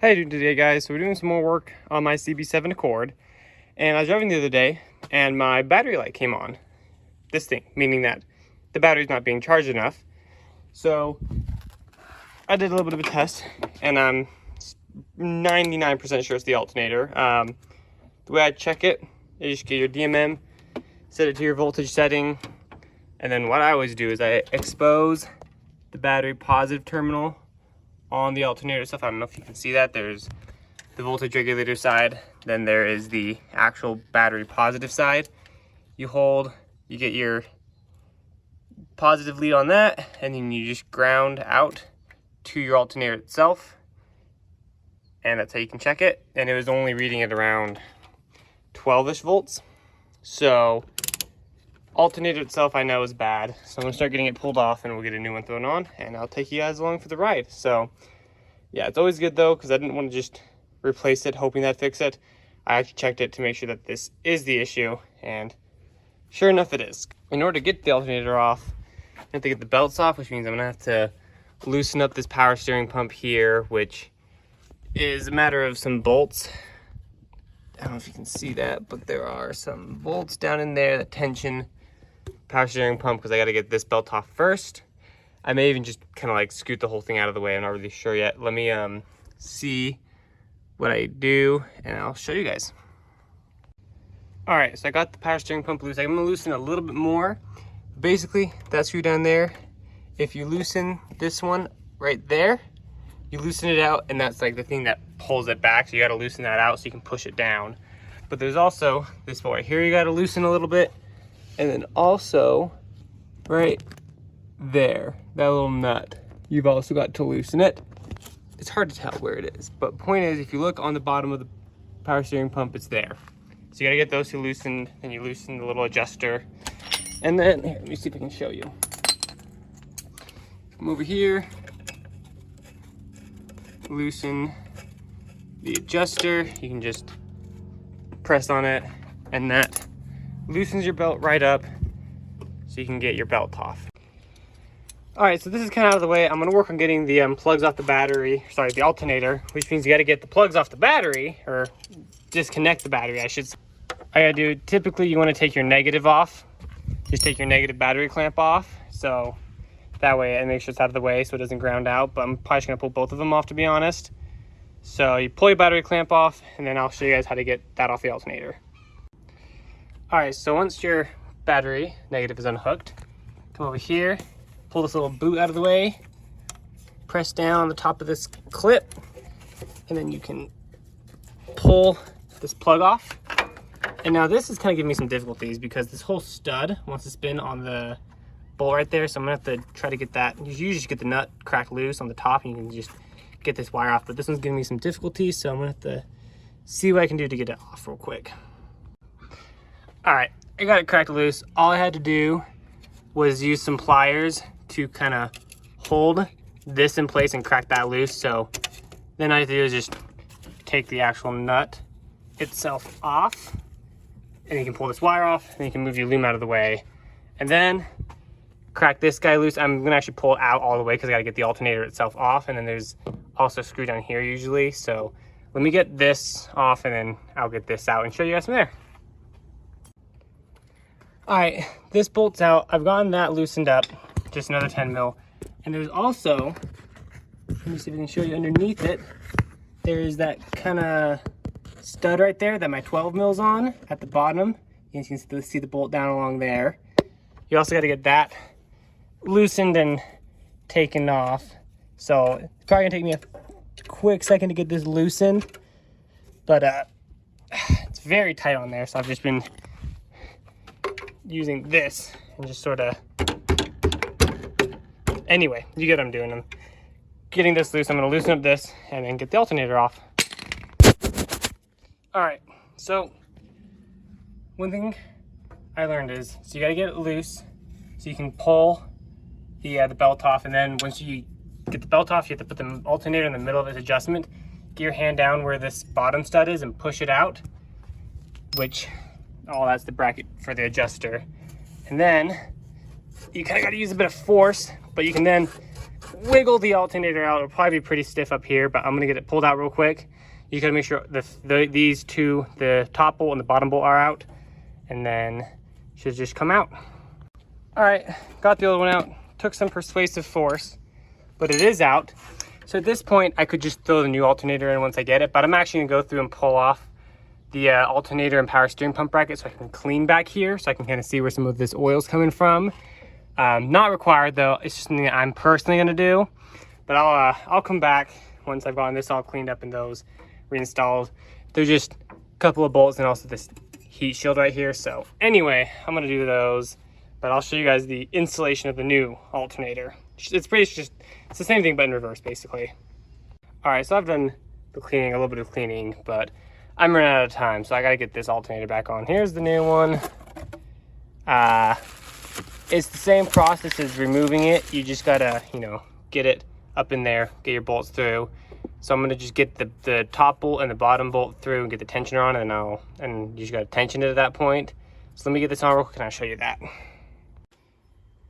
How you doing today, guys? So we're doing some more work on my CB7 Accord, and I was driving the other day and my battery light came on. This thing, meaning that the battery's not being charged enough. So I did a little bit of a test, and I'm 99% sure it's the alternator. The way I check it, you just get your DMM, set it to your voltage setting, and then what I always do is I expose the battery positive terminal on the alternator stuff. I don't know if you can see that. There's the voltage regulator side, then there is the actual battery positive side. You get your positive lead on that, and then you just ground out to your alternator itself, and that's how you can check it. And it was only reading it around 12-ish volts. So alternator itself I know is bad, so I'm gonna start getting it pulled off and we'll get a new one thrown on, and I'll take you guys along for the ride. So yeah, it's always good though, because I didn't want to just replace it hoping that fix it. I actually checked it to make sure that this is the issue, and sure enough it is. In order to get the alternator off, I have to get the belts off, which means I'm gonna have to loosen up this power steering pump here, which is a matter of some bolts. I don't know if you can see that, but there are some bolts down in there that tension power steering pump, because I got to get this belt off first. I may even just kind of like scoot the whole thing out of the way. I'm not really sure yet. Let me see what I do and I'll show you guys. All right, so I got the power steering pump loose. I'm gonna loosen a little bit more. Basically, that screw down there, if you loosen this one right there, you loosen it out, and that's like the thing that pulls it back. So you got to loosen that out so you can push it down. But there's also this bolt right here you got to loosen a little bit, and then also right there, that little nut, you've also got to loosen it. It's hard to tell where it is, but point is, if you look on the bottom of the power steering pump, it's there. So you got to get those two loosened, and you loosen the little adjuster. And then here, let me see if I can show you. Come over here, loosen the adjuster. You can just press on it, and that loosens your belt right up so you can get your belt off. All right, so this is kind of out of the way. I'm gonna work on getting the plugs off the battery, sorry, the alternator, which means you gotta get the plugs off the battery, or disconnect the battery, I should say. I gotta do, typically you wanna take your negative off. Just take your negative battery clamp off, so that way it makes sure it's out of the way so it doesn't ground out, but I'm probably just gonna pull both of them off, to be honest. So you pull your battery clamp off, and then I'll show you guys how to get that off the alternator. All right, so once your battery negative is unhooked, come over here, pull this little boot out of the way, press down on the top of this clip, and then you can pull this plug off. And now this is kind of giving me some difficulties because this whole stud wants to spin on the bolt right there, so I'm gonna have to try to get that. You usually just get the nut cracked loose on the top and you can just get this wire off, but this one's giving me some difficulties, so I'm gonna have to see what I can do to get it off real quick. All right, I got it cracked loose. All I had to do was use some pliers to kind of hold this in place and crack that loose. So then all I have to do is just take the actual nut itself off, and you can pull this wire off, and you can move your loom out of the way, and then crack this guy loose. I'm gonna actually pull it out all the way because I gotta get the alternator itself off, and then there's also a screw down here usually. So let me get this off, and then I'll get this out and show you guys from there. All right, this bolt's out. I've gotten that loosened up, just another 10 mil. And there's also, let me see if I can show you underneath it, there's that kind of stud right there that my 12 mil's on at the bottom. You can see the bolt down along there. You also got to get that loosened and taken off. So it's probably gonna take me a quick second to get this loosened, but it's very tight on there. So I've just been using this and just sort of, anyway, you get what I'm doing. I'm getting this loose. I'm gonna loosen up this and then get the alternator off. All right, so one thing I learned is, so you gotta get it loose so you can pull the belt off, and then once you get the belt off, you have to put the alternator in the middle of this adjustment. Get your hand down where this bottom stud is and push it out, which, oh, that's the bracket for the adjuster. And then you kind of got to use a bit of force, but you can then wiggle the alternator out. It'll probably be pretty stiff up here, but I'm gonna get it pulled out real quick. You gotta make sure these two, the top bolt and the bottom bolt, are out, and then it should just come out. All right, got the old one out. Took some persuasive force, but it is out. So at this point, I could just throw the new alternator in once I get it, but I'm actually gonna go through and pull off the alternator and power steering pump bracket so I can clean back here, so I can kind of see where some of this oil's coming from. Not required though, it's just something that I'm personally gonna do, but I'll come back once I've gotten this all cleaned up and those reinstalled. There's just a couple of bolts and also this heat shield right here. So anyway, I'm gonna do those, but I'll show you guys the installation of the new alternator. It's the same thing but in reverse basically. All right, so I've done the cleaning, a little bit of cleaning, but I'm running out of time, so I gotta get this alternator back on. Here's the new one. It's the same process as removing it. You just gotta, you know, get it up in there, get your bolts through. So I'm gonna just get the top bolt and the bottom bolt through and get the tensioner on, and you just gotta tension it at that point. So let me get this on real quick and I'll show you that.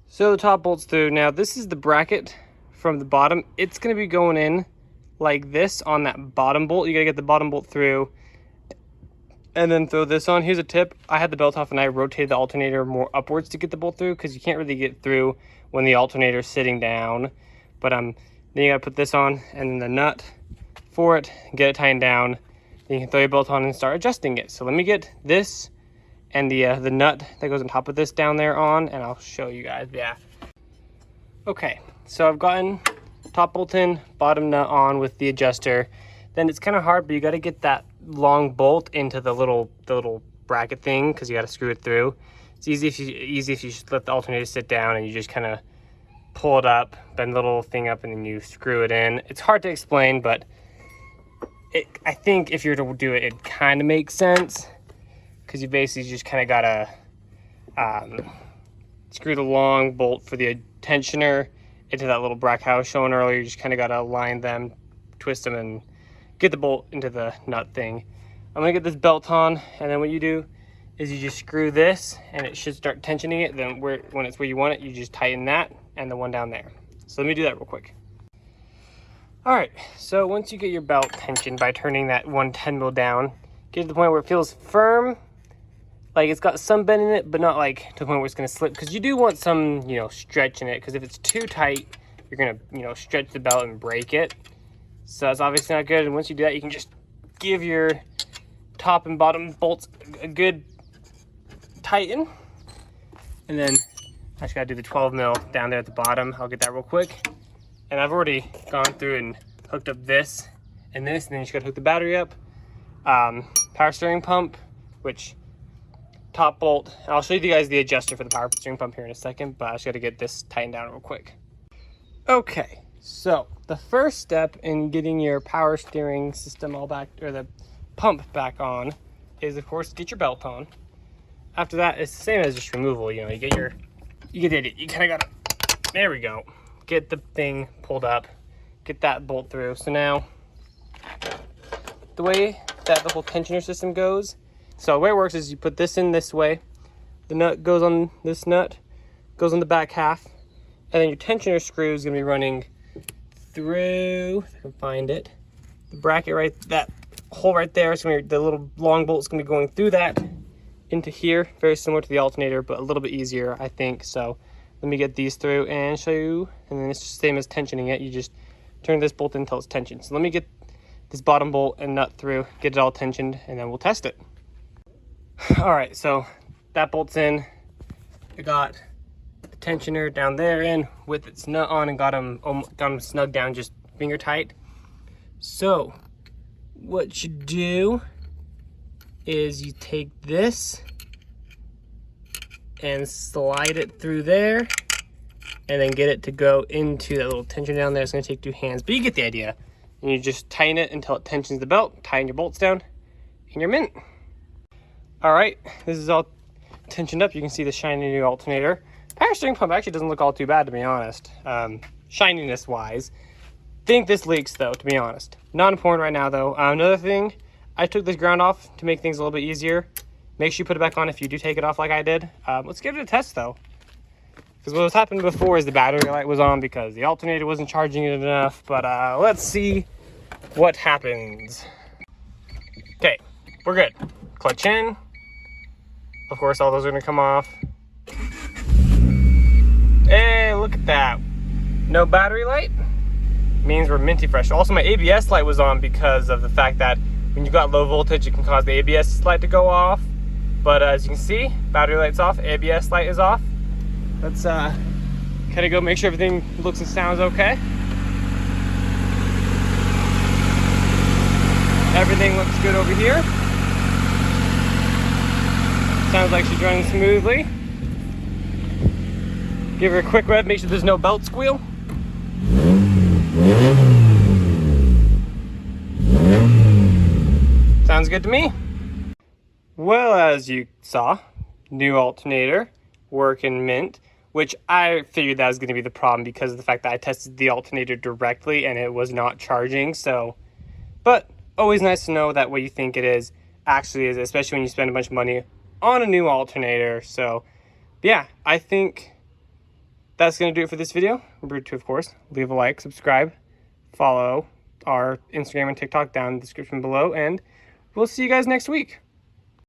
So the top bolt's through. Now this is the bracket from the bottom. It's gonna be going in like this on that bottom bolt. You gotta get the bottom bolt through and then throw this on. Here's a tip. I had the belt off and I rotated the alternator more upwards to get the bolt through, because you can't really get through when the alternator is sitting down. But then you gotta put this on and then the nut for it, get it tightened down. Then you can throw your bolt on and start adjusting it. So let me get this and the nut that goes on top of this down there on, and I'll show you guys. Yeah. Okay, so I've gotten top bolt in, bottom nut on with the adjuster. Then it's kind of hard, but you got to get that long bolt into the little bracket thing, because you got to screw it through. It's easy if you just let the alternator sit down and you just kind of pull it up, bend the little thing up, and then you screw it in. It's hard to explain, but I think if you were to do it, it kind of makes sense, because you basically just kind of got to screw the long bolt for the tensioner into that little bracket I was showing earlier. You just kind of got to align them, twist them, and get the bolt into the nut thing. I'm gonna get this belt on, and then what you do is you just screw this and it should start tensioning it. Then when it's where you want it, you just tighten that and the one down there. So let me do that real quick. All right, so once you get your belt tensioned by turning that 110 mil down, get to the point where it feels firm, like it's got some bend in it, but not like to the point where it's gonna slip, because you do want some, you know, stretch in it, because if it's too tight, you're gonna, you know, stretch the belt and break it. So that's obviously not good. And once you do that, you can just give your top and bottom bolts a good tighten. And then I just gotta do the 12 mil down there at the bottom. I'll get that real quick. And I've already gone through and hooked up this and this, and then you just gotta hook the battery up. Power steering pump, which top bolt. I'll show you guys the adjuster for the power steering pump here in a second, but I just gotta get this tightened down real quick. Okay, so the first step in getting your power steering system all back, or the pump back on, is of course get your belt on. After that, it's the same as just removal. You know, you get the idea. You kind of gotta, there we go. Get the thing pulled up, get that bolt through. So now, the way that the whole tensioner system goes, so the way it works is you put this in this way, the nut goes on this nut, goes on the back half, and then your tensioner screw is gonna be running through, if I can find it, the bracket right, that hole right there. It's gonna be, the little long bolt is gonna be going through that into here, very similar to the alternator, but a little bit easier, I think. So let me get these through and show you, and then it's just the same as tensioning it. You just turn this bolt in until it's tensioned. So let me get this bottom bolt and nut through, get it all tensioned, and then we'll test it. All right, so that bolt's in. I got the tensioner down there in with its nut on, and got them snug down, just finger tight. So what you do is you take this and slide it through there, and then get it to go into that little tension down there. It's gonna take 2 hands, but you get the idea. And you just tighten it until it tensions the belt, tighten your bolts down, and you're mint. All right, this is all tensioned up. You can see the shiny new alternator. Power steering pump actually doesn't look all too bad, to be honest, shininess wise. Think this leaks though, to be honest. Not important right now though. Another thing, I took this ground off to make things a little bit easier. Make sure you put it back on if you do take it off like I did. Let's give it a test though. Because what was happening before is the battery light was on because the alternator wasn't charging it enough. But let's see what happens. Okay, we're good. Clutch in. Of course, all those are gonna come off. Hey, look at that. No battery light means we're minty fresh. Also, my ABS light was on because of the fact that when you got low voltage, it can cause the ABS light to go off. But as you can see, battery light's off, ABS light is off. Let's kind of go make sure everything looks and sounds okay. Everything looks good over here. Sounds like she's running smoothly. Give her a quick rev, make sure there's no belt squeal. Sounds good to me. Well, as you saw, new alternator, working mint, which I figured that was going to be the problem because of the fact that I tested the alternator directly and it was not charging. So, but always nice to know that what you think it is actually is, especially when you spend a bunch of money on a new alternator. So yeah, I think that's going to do it for this video. Remember to, of course, leave a like, subscribe, follow our Instagram and TikTok down in the description below, and we'll see you guys next week.